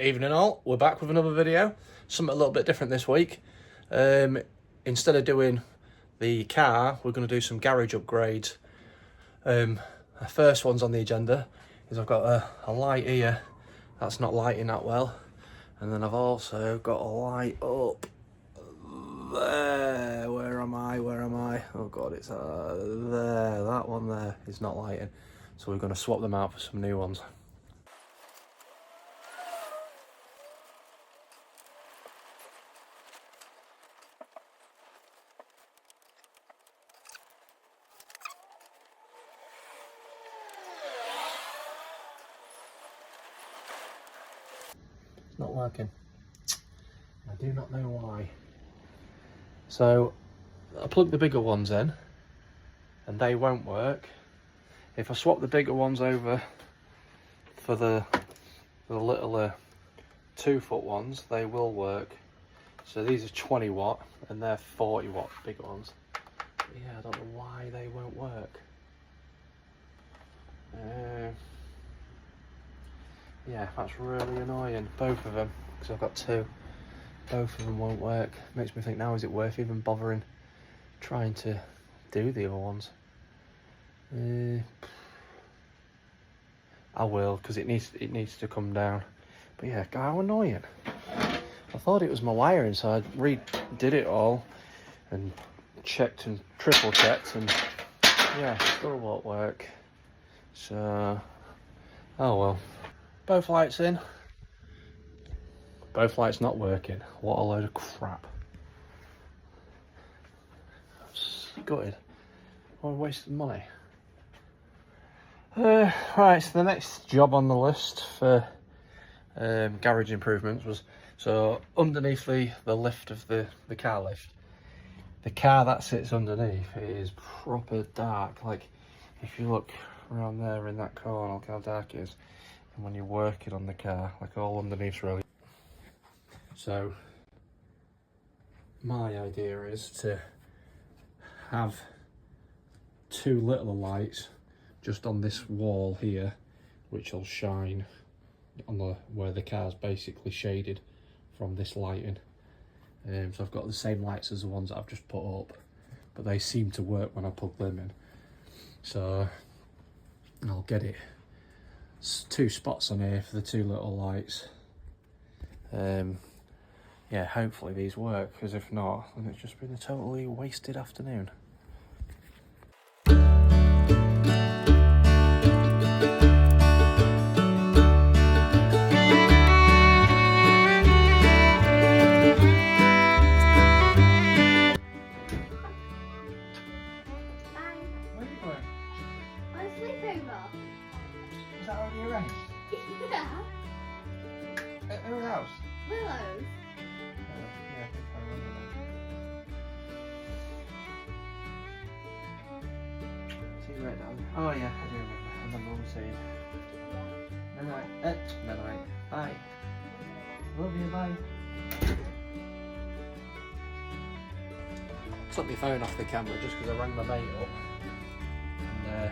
Evening all, we're back with another video. Something a little bit different this week. Instead of doing the car, we're going to do some garage upgrades. The first one's on the agenda is I've got a light here that's not lighting that well, and then I've also got a light up there. Where am I? Oh god, it's there. That one there is not lighting, so we're going to swap them out for some new ones. Not working. I do not know why. So I plug the bigger ones in and they won't work. If I swap the bigger ones over for the littler 2-foot ones, they will work. So these are 20 watt and they're 40 watt bigger ones. But yeah, I don't know why they won't work. Yeah, that's really annoying, both of them, because I've got two. Both of them won't work. Makes me think, now is it worth even bothering trying to do the other ones? I will, because it needs to come down. But yeah, how annoying. I thought it was my wiring, so I redid it all and checked and triple checked, and yeah, still won't work. So, oh well. Both lights in. Both lights not working. What a load of crap. Gutted. What a waste of money. Right, so the next job on the list for garage improvements was, so underneath the lift of the car lift, the car that sits underneath is proper dark. Like, if you look around there in that corner, look how dark it is. And when you're working on the car, like, all underneath's really. So my idea is to have two little lights just on this wall here, which will shine on where the car's basically shaded from this lighting. So I've got the same lights as the ones that I've just put up, but they seem to work when I plug them in. So I'll get it. Two spots on here for the two little lights. Yeah, hopefully these work, because if not, then it's just been a totally wasted afternoon. Is that already arranged? Yeah. At whose house? Willow's. Yeah, I think I remember that. See right down. Oh yeah, I do remember. And then mum saying, night, bye. Love you, bye. Took my phone off the camera just because I rang my mate up and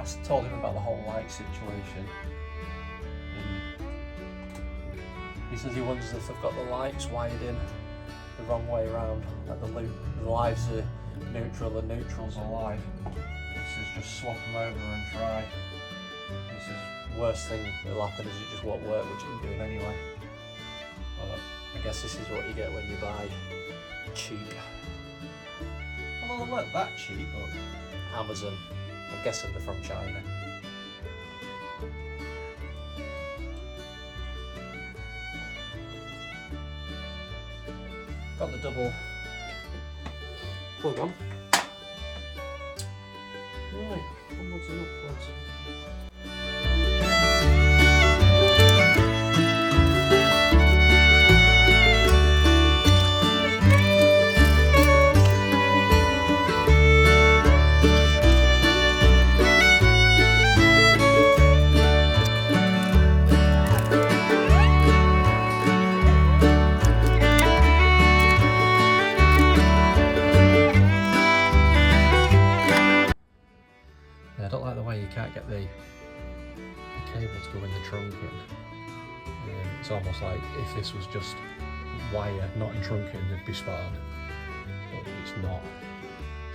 I told him about the whole light situation. And he says he wonders if they've got the lights wired in the wrong way around, like the lives are neutral, the neutrals are live. He says just swap them over and try. He says worst thing that'll happen is it just won't work, which I'm doing anyway. But I guess this is what you get when you buy cheap. Well, they weren't that cheap, but Amazon. I'm guessing they're from China. Got the double plug on. Right, onwards and upwards. I don't like the way you can't get the cables go in the trunk in. It's almost like if this was just wire, not in trunking, it'd be spot on, but it's not.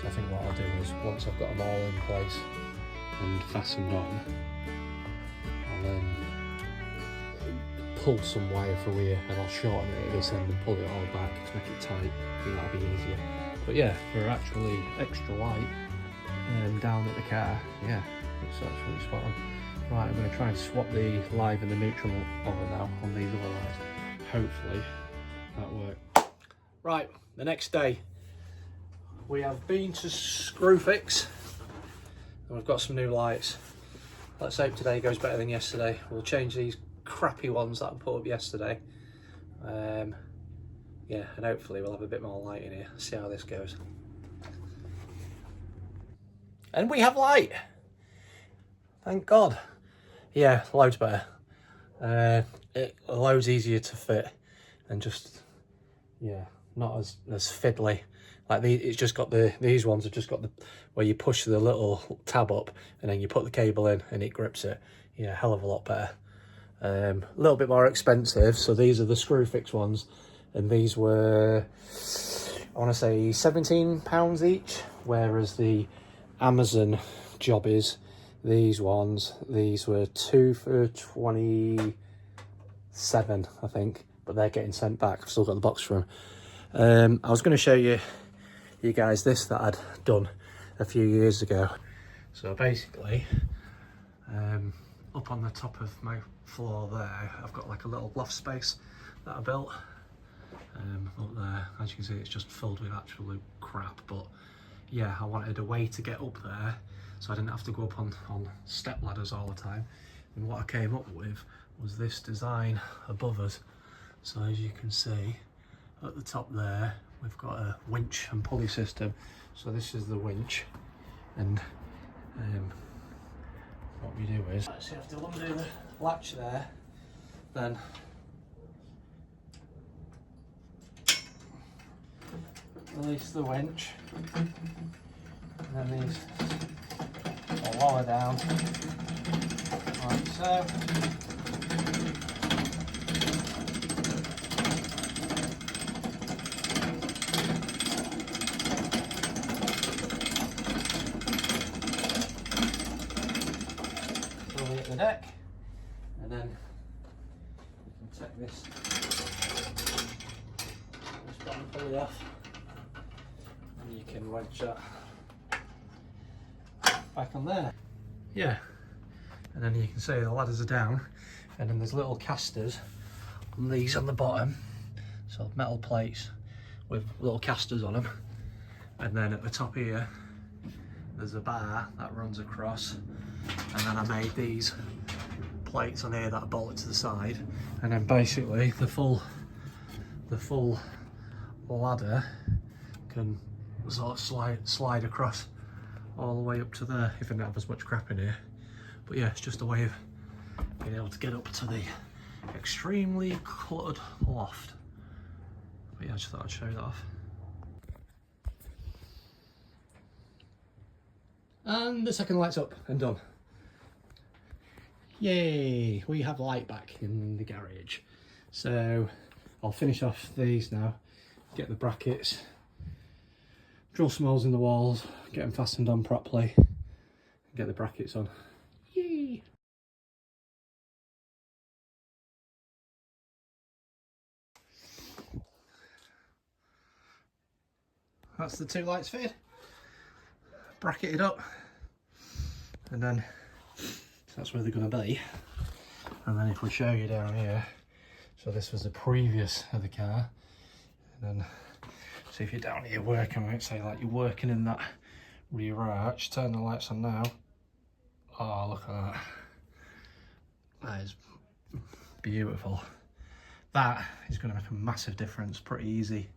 So I think what I'll do is, once I've got them all in place and fastened on, I'll then pull some wire through here and I'll shorten it at this end and pull it all back to make it tight. I think that'll be easier. But yeah, for actually extra light down at the car, yeah, it's absolutely spot on. Right, I'm going to try and swap the live and the neutral over now on these other lights. Hopefully that works. Right, the next day we have been to Screwfix and we've got some new lights. Let's hope today goes better than yesterday. We'll change these crappy ones that I put up yesterday. Yeah, and hopefully we'll have a bit more light in here. See how this goes. And we have light. Thank God. Yeah, loads better. Loads easier to fit and just, yeah, not as fiddly. Like it's just got these ones have just got the where you push the little tab up and then you put the cable in and it grips it. Yeah, hell of a lot better. A little bit more expensive. So these are the Screwfix ones, and these were, I want to say, £17 each, whereas the Amazon jobbies, these were 2 for 27, I think, but they're getting sent back. I've still got the box for them. I was going to show you guys this that I'd done a few years ago. So basically, up on the top of my floor there, I've got like a little loft space that I built. Up there, as you can see, it's just filled with absolute crap, but yeah, I wanted a way to get up there so I didn't have to go up on step ladders all the time. And what I came up with was this design above us. So as you can see at the top there, we've got a winch and pulley system. So this is the winch, and what we do is, so you have to undo the latch there, then release the winch, and then these will lower down like so. Pull it at the deck, and then you can take this bottom pulley off. You can wedge that back on there. Yeah, and then you can see the ladders are down, and then there's little casters on these on the bottom, so metal plates with little casters on them, and then at the top here there's a bar that runs across, and then I made these plates on here that are bolted to the side, and then basically the full ladder can sort of slide across all the way up to there if I don't have as much crap in here. But yeah, it's just a way of being able to get up to the extremely cluttered loft. But yeah, I just thought I'd show that off. And the second light's up and done. Yay, we have light back in the garage. So I'll finish off these now, get the brackets, drill some holes in the walls, get them fastened on properly, and get the brackets on. Yay! That's the two lights fitted, bracketed up, and then so that's where they're going to be. And then if we show you down here, so this was the previous of the car, and then so if you're down here working, I might say like you're working in that rear arch, turn the lights on now. Oh, look at that. That is beautiful. That is going to make a massive difference. Pretty easy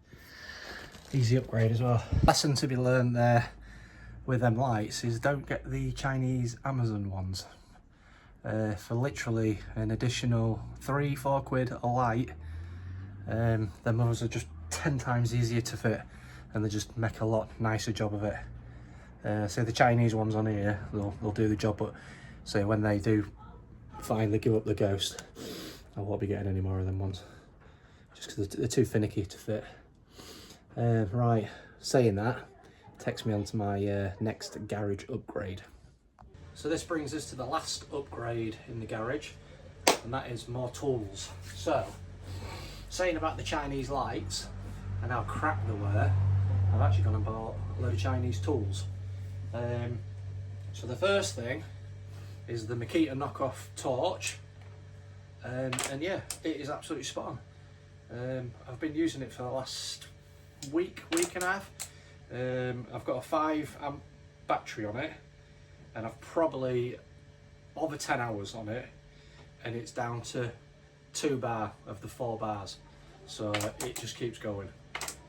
upgrade as well. Lesson to be learned there with them lights is don't get the Chinese Amazon ones. For literally an additional £3-4 quid a light, them others are just 10 times easier to fit, and they just make a lot nicer job of it. So the Chinese ones on here, they'll do the job, but say when they do finally give up the ghost, I won't be getting any more of them ones, just because they're too finicky to fit. Right, saying that, takes me on to my next garage upgrade. So this brings us to the last upgrade in the garage, and that is more tools. So, saying about the Chinese lights and how crap they were, I've actually gone and bought a load of Chinese tools. So the first thing is the Makita knockoff torch, and yeah, it is absolutely spot on. I've been using it for the last week and a half. I've got a 5 amp battery on it, and I've probably over 10 hours on it, and it's down to 2 bar of the 4 bars, so it just keeps going.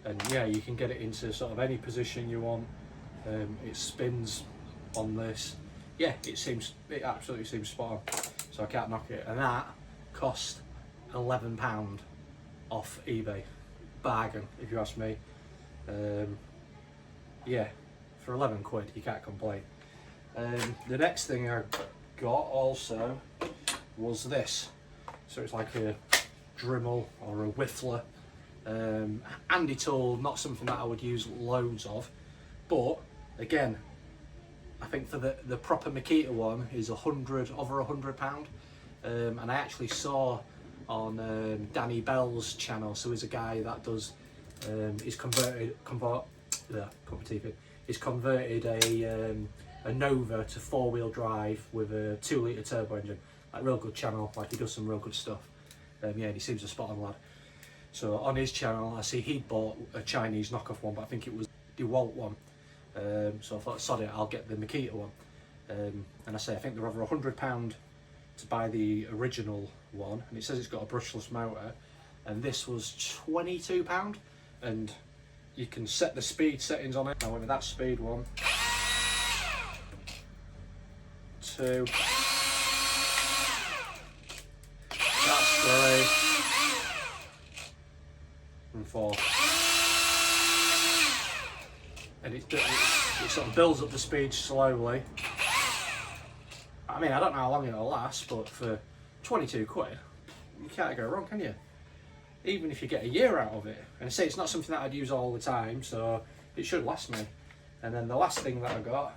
And yeah, you can get it into sort of any position you want. It spins on this. Yeah, it absolutely seems spot on, so I can't knock it. And that cost £11 off eBay. Bargain, if you ask me. Yeah, for 11 quid you can't complain. The next thing I got also was this. So it's like a Dremel or a Whiffler. Handy tool, not something that I would use loads of, but again, I think for the proper Makita one is over £100, and I actually saw on Danny Bell's channel. So he's a guy that does he's converted a Nova to 4-wheel drive with a 2-litre turbo engine. Like, real good channel, like he does some real good stuff. Yeah, and he seems a spot on lad. So on his channel I see he'd bought a Chinese knockoff one, but I think it was DeWalt one. So I thought, sod it, I'll get the Makita one. And I think they're over £100 to buy the original one, and it says it's got a brushless motor, and this was £22, and you can set the speed settings on it. I went with that speed, 1, 2, that's 3, and 4. And it sort of builds up the speed slowly. I mean, I don't know how long it'll last, but for 22 quid, you can't go wrong, can you? Even if you get a year out of it. And I say it's not something that I'd use all the time, so it should last me. And then the last thing that I got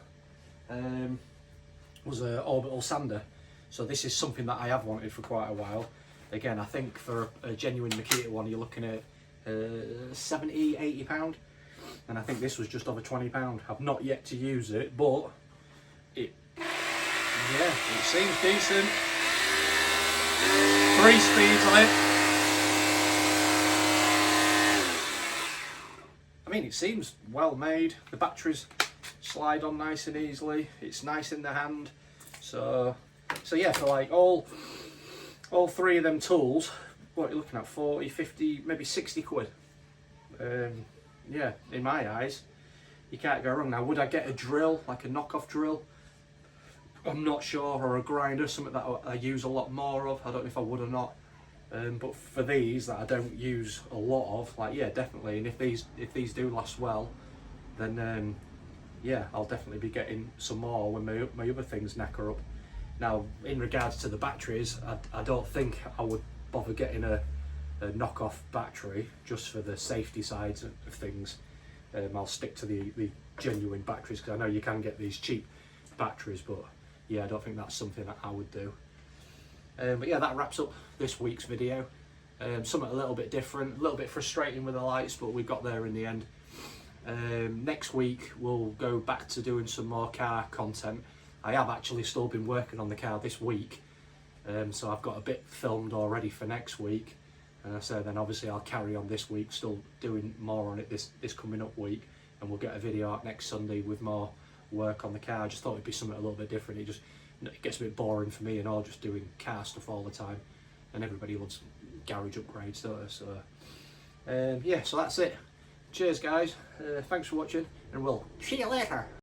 was an orbital sander. So this is something that I have wanted for quite a while. Again, I think for a genuine Makita one, you're looking at £70, £80. And I think this was just over £20. I've not yet to use it, but it seems decent. 3 speeds on it. I mean, it seems well made. The batteries slide on nice and easily. It's nice in the hand. So yeah, for like all 3 of them tools, what are you looking at? 40, 50, maybe 60 quid. Yeah, in my eyes, you can't go wrong. Now, would I get a drill, like a knockoff drill? I'm not sure, or a grinder, something that I use a lot more of. I don't know if I would or not. But for these that I don't use a lot of, like, yeah, definitely. And if these do last well, then yeah, I'll definitely be getting some more when my other things knacker up. Now, in regards to the batteries, I don't think I would bother getting a knockoff battery just for the safety sides of things. I'll stick to the genuine batteries, because I know you can get these cheap batteries, but yeah, I don't think that's something that I would do. But yeah, that wraps up this week's video. Something a little bit different, a little bit frustrating with the lights, but we got there in the end. Next week we'll go back to doing some more car content. I have actually still been working on the car this week, so I've got a bit filmed already for next week. And so then obviously I'll carry on this week, still doing more on it this coming up week, and we'll get a video out next Sunday with more work on the car. I just thought it'd be something a little bit different. It gets a bit boring for me and all, just doing car stuff all the time, and everybody wants garage upgrades, don't they? So yeah, so that's it. Cheers guys, thanks for watching, and we'll see you later.